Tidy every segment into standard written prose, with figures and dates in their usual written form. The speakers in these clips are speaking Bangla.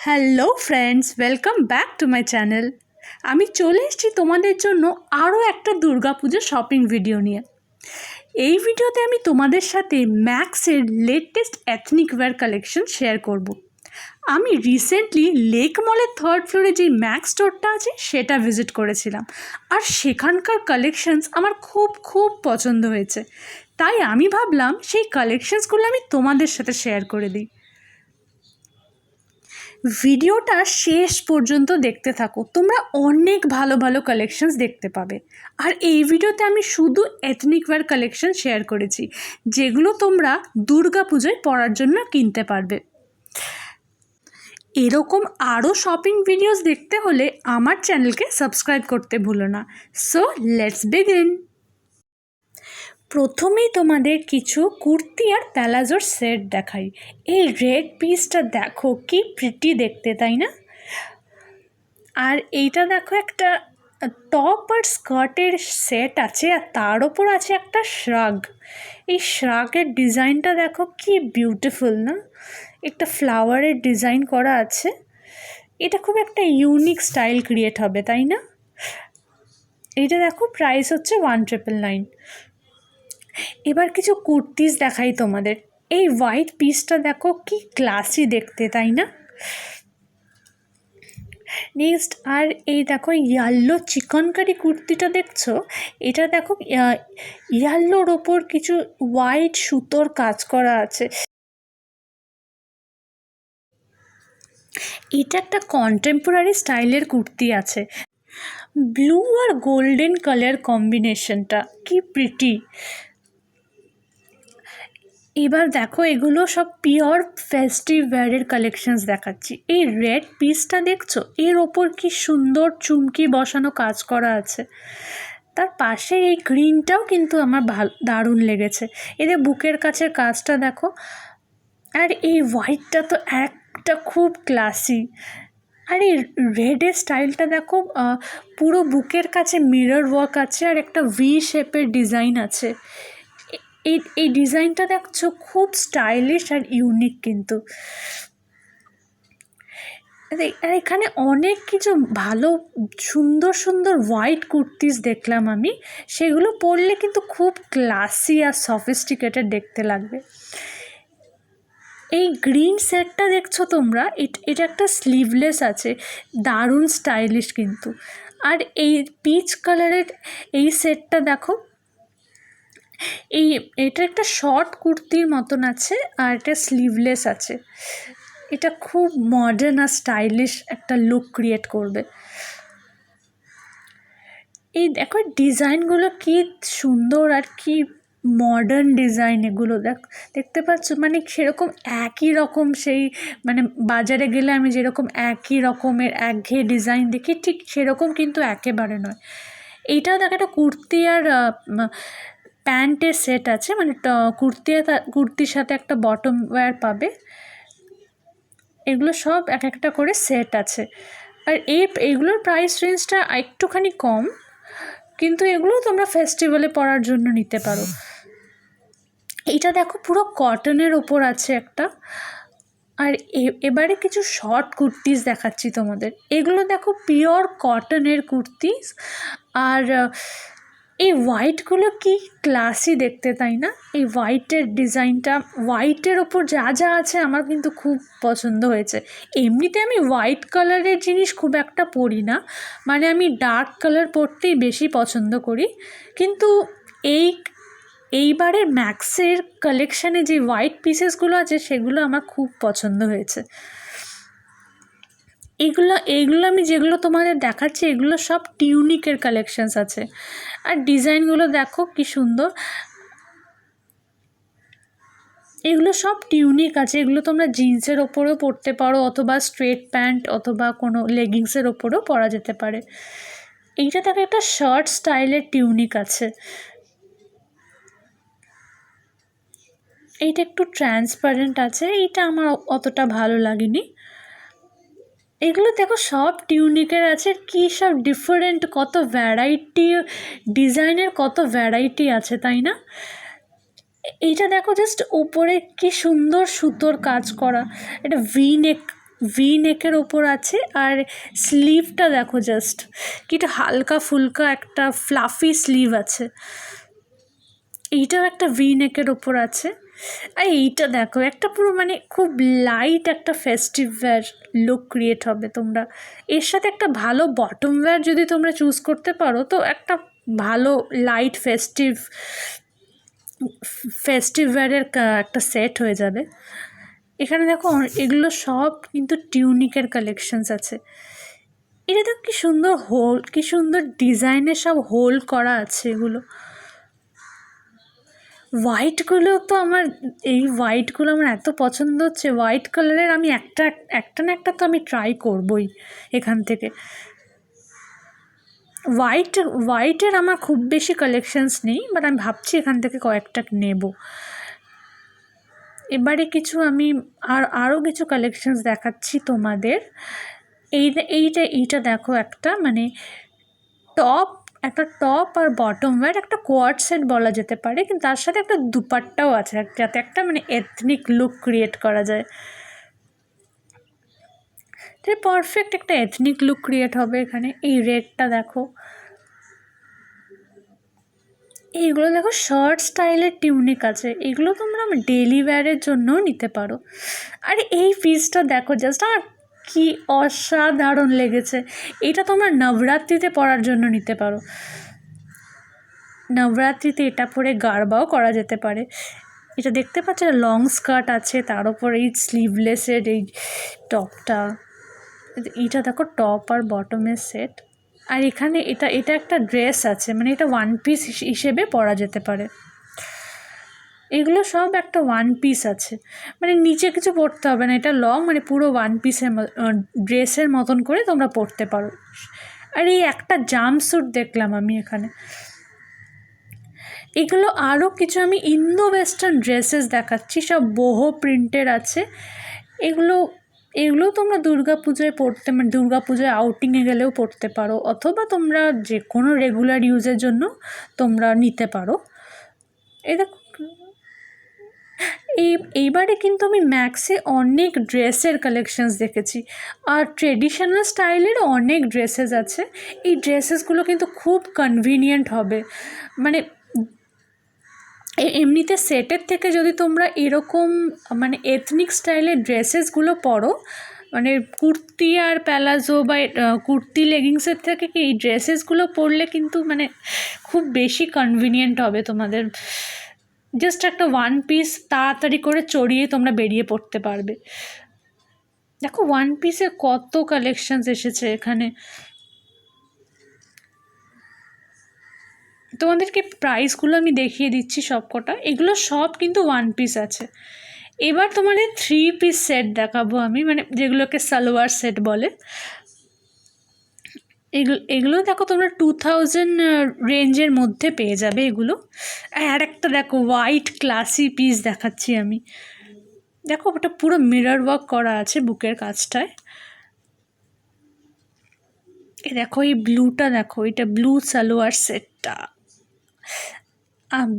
Hello friends, welcome back to my channel. আমি চলে এসেছি তোমাদের জন্য আরও একটা দুর্গাপুজোর শপিং ভিডিও নিয়ে। এই ভিডিওতে আমি তোমাদের সাথে ম্যাক্সের latest ethnic wire collection share করব। আমি রিসেন্টলি লেক মলের 3rd ফ্লোরে যে ম্যাক্স স্টোরটা আছে সেটা ভিজিট করেছিলাম, আর সেখানকার কালেকশনস আমার খুব পছন্দ হয়েছে। তাই আমি ভাবলাম সেই কালেকশনসগুলো আমি তোমাদের সাথে শেয়ার করে দিই। ভিডিওটা শেষ পর্যন্ত দেখতে থাকো, তোমরা অনেক ভালো ভালো কালেকশনস দেখতে পাবে। আর এই ভিডিওতে আমি শুধু এথনিক ওয়্যার কালেকশন শেয়ার করেছি, যেগুলো তোমরা দুর্গাপুজোয় পরার জন্য কিনতে পারবে। এরকম আরও শপিং ভিডিওস দেখতে হলে আমার চ্যানেলকে সাবস্ক্রাইব করতে ভুলো না। So let's begin. প্রথমেই তোমাদের কিছু কুর্তি আর প্যালাজোর সেট দেখাই। এই রেড পিসটা দেখো, কি প্রিটি দেখতে, তাই না? আর এইটা দেখো, একটা টপ আর স্কার্টের সেট আছে, আর তার ওপর আছে একটা শ্রাগ। এই শ্রাগের ডিজাইনটা দেখো, কি বিউটিফুল না? একটা ফ্লাওয়ারের ডিজাইন করা আছে। এটা খুব একটা ইউনিক স্টাইল ক্রিয়েট হবে, তাই না? এটা দেখো, প্রাইস হচ্ছে 1999। এবার কিছু কুর্তিস দেখাই তোমাদের। এই হোয়াইট পিসটা দেখো, কি ক্লাসি দেখতে, তাই না? নেক্সট, আর এই দেখো ইয়েলো চিকনকারি কুর্তিটা দেখছো, এটা দেখো ইয়েলোর ওপর কিছু হোয়াইট সুতোর কাজ করা আছে। এটা একটা কন্টেম্পোরারি স্টাইলের কুর্তি আছে, ব্লু আর গোল্ডেন কালার কম্বিনেশনটা কি প্রিটি। এবার দেখো, এগুলো সব পিওর ফেস্টিভ ওয়্যারের কালেকশনস দেখাচ্ছি। এই রেড পিসটা দেখছো, এর ওপর কি সুন্দর চুমকি বসানো কাজ করা আছে। তার পাশে এই গ্রিনটাও কিন্তু আমার দারুণ লেগেছে। এদের বুকের কাছের কাজটা দেখো। আর এই হোয়াইটটা তো একটা খুব ক্লাসি। আর এই রেডের স্টাইলটা দেখো, পুরো বুকের কাছে মিরর ওয়ার্ক আছে, আর একটা ভি শেপের ডিজাইন আছে। এই ডিজাইনটা দেখছো, খুব স্টাইলিশ আর ইউনিক কিন্তু। আর এখানে অনেক কিছু ভালো সুন্দর হোয়াইট কুর্তিস দেখলাম আমি। সেগুলো পরলে কিন্তু খুব ক্লাসি আর সফিস্টিকেটেড দেখতে লাগবে। এই গ্রিন সেটটা দেখছো তোমরা, এটা একটা স্লিভলেস আছে, দারুণ স্টাইলিশ কিন্তু। আর এই পিচ কালারের এই সেটটা দেখো, এটা একটা শর্ট কুর্তির মতন আছে, আর এটা স্লিভলেস আছে। এটা খুব মডার্ন আর স্টাইলিশ একটা লুক ক্রিয়েট করবে। এই দেখো ডিজাইনগুলো কি সুন্দর আর কি মডার্ন ডিজাইন এগুলো। দেখতে পাচ্ছ, মানে সেরকম একই রকম, সেই মানে বাজারে গেলে আমি যেরকম একই রকমের একঘেয়ে ডিজাইন দেখি, ঠিক সেরকম কিন্তু একেবারে নয়। এইটাও দেখো, একটা কুর্তি আর প্যান্টের সেট আছে, মানে কুর্তির সাথে একটা বটম ওয়্যার পাবে। এগুলো সব এক একটা করে সেট আছে। আর এইগুলোর প্রাইস রেঞ্জটা একটুখানি কম, কিন্তু এগুলো তোমরা ফেস্টিভ্যালে পরার জন্য নিতে পারো। এইটা দেখো, পুরো কটনের ওপর আছে একটা। আর এবারে কিছু শর্ট কুর্তিস দেখাচ্ছি তোমাদের। এগুলো দেখো, পিওর কটনের কুর্তিস। আর এই হোয়াইটগুলো কি ক্লাসি দেখতে, তাই না? এই হোয়াইটের ডিজাইনটা, হোয়াইটের ওপর যা আছে আমার কিন্তু খুব পছন্দ হয়েছে। এমনিতে আমি হোয়াইট কালারের জিনিস খুব একটা পরি না, মানে আমি ডার্ক কালার পরতেই বেশি পছন্দ করি। কিন্তু এইবারের ম্যাক্সের কালেকশানে যে হোয়াইট পিসেসগুলো আছে সেগুলো আমার খুব পছন্দ হয়েছে। এইগুলো আমি যেগুলো তোমাদের দেখাচ্ছি, এগুলো সব টিউনিকের কালেকশানস আছে। আর ডিজাইনগুলো দেখো কি সুন্দর। এগুলো সব টিউনিক আছে, এগুলো তোমরা জিন্সের ওপরেও পরতে পারো, অথবা স্ট্রেট প্যান্ট অথবা কোনো লেগিংসের ওপরেও পরা যেতে পারে। এইটা দেখো, একটা শার্ট স্টাইলের টিউনিক আছে। এইটা একটু ট্রান্সপারেন্ট আছে, এইটা আমার অতটা ভালো লাগেনি। এগুলো দেখো, সব টিউনিকের আছে, কী সব ডিফারেন্ট, কত ভ্যারাইটি ডিজাইনের, কত ভ্যারাইটি আছে, তাই না? এইটা দেখো, জাস্ট উপরে কি সুন্দর সুতোর কাজ করা, এটা ভি নেক ভি নেকের ওপর আছে। আর স্লিভটা দেখো জাস্ট কি একটা হালকা ফুলকা একটা ফ্লাফি স্লিভ আছে। এইটাও একটা ভি নেকের ওপর আছে। আর এইটা দেখো একটা পুরো মানে খুব লাইট একটা ফেস্টিভ ওয়্যার লুক ক্রিয়েট হবে তোমরা। এর সাথে একটা ভালো বটম ওয়্যার যদি তোমরা চুজ করতে পারো তো একটা ভালো লাইট ফেস্টিভ ওয়্যারের একটা সেট হয়ে যাবে। এখানে দেখো এগুলো সব কিন্তু টিউনিকের কালেকশনস আছে। এটা দেখো কি সুন্দর হোল, কি সুন্দর ডিজাইনের সব হোল করা আছে এগুলো। হোয়াইটগুলো তো আমার হোয়াইটগুলো আমার এত পছন্দ হচ্ছে। হোয়াইট কালারের আমি একটা না একটা তো আমি ট্রাই করবই এখান থেকে। হোয়াইটের আমার খুব বেশি কালেকশনস নেই, বাট আমি ভাবছি এখান থেকে কয়েকটা নেব। এবারে কিছু আমি আরও কিছু কালেকশনস দেখাচ্ছি তোমাদের। এইটা দেখো একটা মানে একটা টপ আর বটম ওয়্যার, একটা কোয়ার্ড সেট বলা যেতে পারে, কিন্তু তার সাথে একটা দুপাট্টাও আছে যাতে একটা মানে এথনিক লুক ক্রিয়েট করা যায়। তাই পারফেক্ট একটা এথনিক লুক ক্রিয়েট হবে এখানে। এই রেডটা দেখো, এইগুলো দেখো শর্ট স্টাইলের টিউনিক আছে, এগুলো তোমরা ডেলি ওয়্যারের জন্যও নিতে পারো। আর এই পিসটা দেখো জাস্ট আমার কি অসাধারণ লেগেছে। এটা তোমরা নবরাত্রিতে পরার জন্য নিতে পারো। নবরাত্রিতে এটা পরে গারবাও করা যেতে পারে। এটা দেখতে পাচ্ছ লং স্কার্ট আছে, তার উপর এই স্লিভলেসের এই টপটা। এটা দেখো টপ আর বটমের সেট। আর এখানে এটা একটা ড্রেস আছে, মানে এটা ওয়ান পিস হিসেবে পরা যেতে পারে। এগুলো সব একটা ওয়ান পিস আছে, মানে নিচে কিছু পরতে হবে না, এটা লং মানে পুরো ওয়ান পিসের ড্রেসের মতন করে তোমরা পরতে পারো। আর এই একটা জাম্পস্যুট দেখলাম আমি এখানে। এগুলো আরও কিছু আমি ইন্দো ওয়েস্টার্ন ড্রেসেস দেখাচ্ছি, সব বোহো প্রিন্টের আছে। এগুলো তোমরা দুর্গাপুজোয় পরতে, মানে দুর্গাপুজোয় আউটিংয়ে গেলেও পরতে পারো, অথবা তোমরা যে কোনো রেগুলার ইউজের জন্য তোমরা নিতে পারো। এইবারে কিন্তু আমি ম্যাক্সে অনেক ড্রেসের কালেকশনস দেখেছি, আর ট্রেডিশনাল স্টাইলের অনেক ড্রেসেস আছে। এই ড্রেসেসগুলো কিন্তু খুব কনভিনিয়েন্ট হবে, মানে এমনিতে সেটের থেকে যদি তোমরা এরকম মানে এথনিক স্টাইলের ড্রেসেসগুলো পরো, মানে কুর্তি আর প্যালাজো বা কুর্তি লেগিংসের থেকে কি এই ড্রেসেসগুলো পরলে কিন্তু মানে খুব বেশি কনভিনিয়েন্ট হবে তোমাদের। জাস্ট একটা ওয়ান পিস তাড়াতাড়ি করে চড়িয়ে তোমরা বেরিয়ে পড়তে পারবে। দেখো ওয়ান পিসের কত কালেকশনস এসেছে এখানে। তোমাদেরকে প্রাইসগুলো আমি দেখিয়ে দিচ্ছি সব কটা। এগুলো সব কিন্তু ওয়ান পিস আছে। এবার তোমাদের 3 পিস সেট দেখাবো আমি, মানে যেগুলোকে সালোয়ার সেট বলে। এগুলো দেখো তোমরা 2000 রেঞ্জের মধ্যে পেয়ে যাবে এগুলো। আর একটা দেখো হোয়াইট ক্লাসি পিস দেখাচ্ছি আমি। দেখো ওটা পুরো মিরর ওয়ার্ক করা আছে বুকের কাছটায়। দেখো এই ব্লুটা দেখো, এটা ব্লু সালোয়ার সেটটা।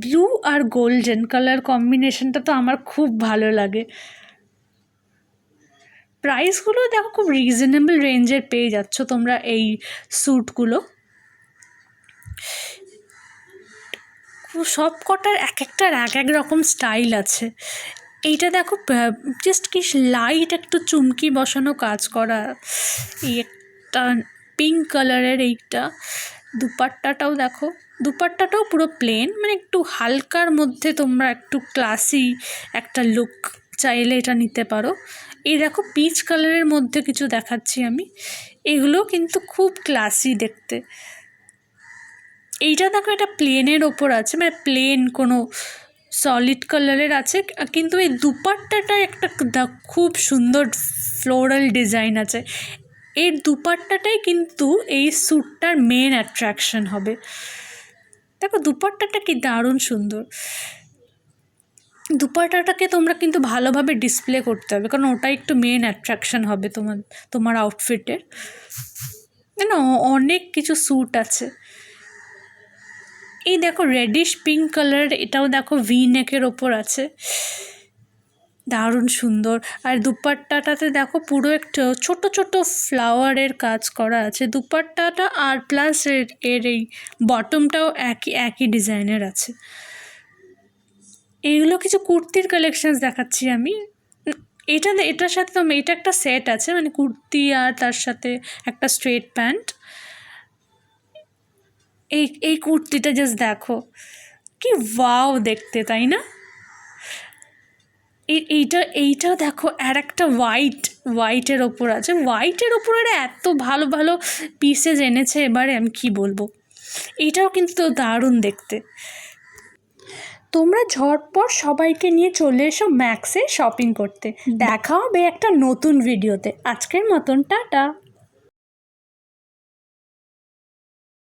ব্লু আর গোল্ডেন কালার কম্বিনেশনটা তো আমার খুব ভালো লাগে। প্রাইসগুলো দেখো খুব রিজনেবল রেঞ্জের পেয়ে যাচ্ছ তোমরা এই স্যুটগুলো। সব কটার একটার এক রকম স্টাইল আছে। এইটা দেখো জাস্ট কি লাইট একটু চুমকি বসানো কাজ করা, এই একটা পিঙ্ক কালারের এইটা। দুপাট্টাটাও দেখো, দুপাট্টাটাও পুরো প্লেন, মানে একটু হালকার মধ্যে তোমরা একটু ক্লাসি একটা লুক চাইলে এটা নিতে পারো। এই দেখো পিচ কালারের মধ্যে কিছু দেখাচ্ছি আমি, এগুলো কিন্তু খুব ক্লাসি দেখতে। এইটা দেখো এটা প্লেনের ওপর আছে, মানে প্লেন কোনো সলিড কালারের আছে, কিন্তু এই দুপাট্টাটার একটা খুব সুন্দর ফ্লোরাল ডিজাইন আছে। এর দুপাট্টাটাই কিন্তু এই স্যুটটার মেন অ্যাট্রাকশন হবে। দেখো দুপাট্টাটা কি দারুণ সুন্দর। দুপাট্টাটাকে তোমরা কিন্তু ভালোভাবে ডিসপ্লে করতে হবে, কারণ ওটাই একটু মেন অ্যাট্রাকশন হবে তোমার আউটফিটের। না অনেক কিছু স্যুট আছে। এই দেখো রেডিশ পিঙ্ক কালার, এটাও দেখো ভি নেকের ওপর আছে। দারুণ সুন্দর। আর দুপাট্টাটাতে দেখো পুরো একটা ছোট ছোট ফ্লাওয়ারের কাজ করা আছে দুপাট্টাটা, আর প্লাস এর এই বটমটাও একই ডিজাইনের আছে। এইগুলো কিছু কুর্তির কালেকশানস দেখাচ্ছি আমি। এটার সাথে তো এটা একটা সেট আছে, মানে কুর্তি আর তার সাথে একটা স্ট্রেট প্যান্ট। এই কুর্তিটা জাস্ট দেখো কি ওয়াও দেখতে, তাই না? এইটা দেখো, আর একটা হোয়াইটের ওপর আছে। হোয়াইটের ওপর এত ভালো ভালো পিসেস এনেছে এবারে, আমি কি বলবো। এইটাও কিন্তু দারুণ দেখতে। তোমরা ঝটপট সবাইকে নিয়ে চলে এসো ম্যাক্সে শপিং করতে। দেখা হবে একটা নতুন ভিডিওতে। আজকের মতন টাটা।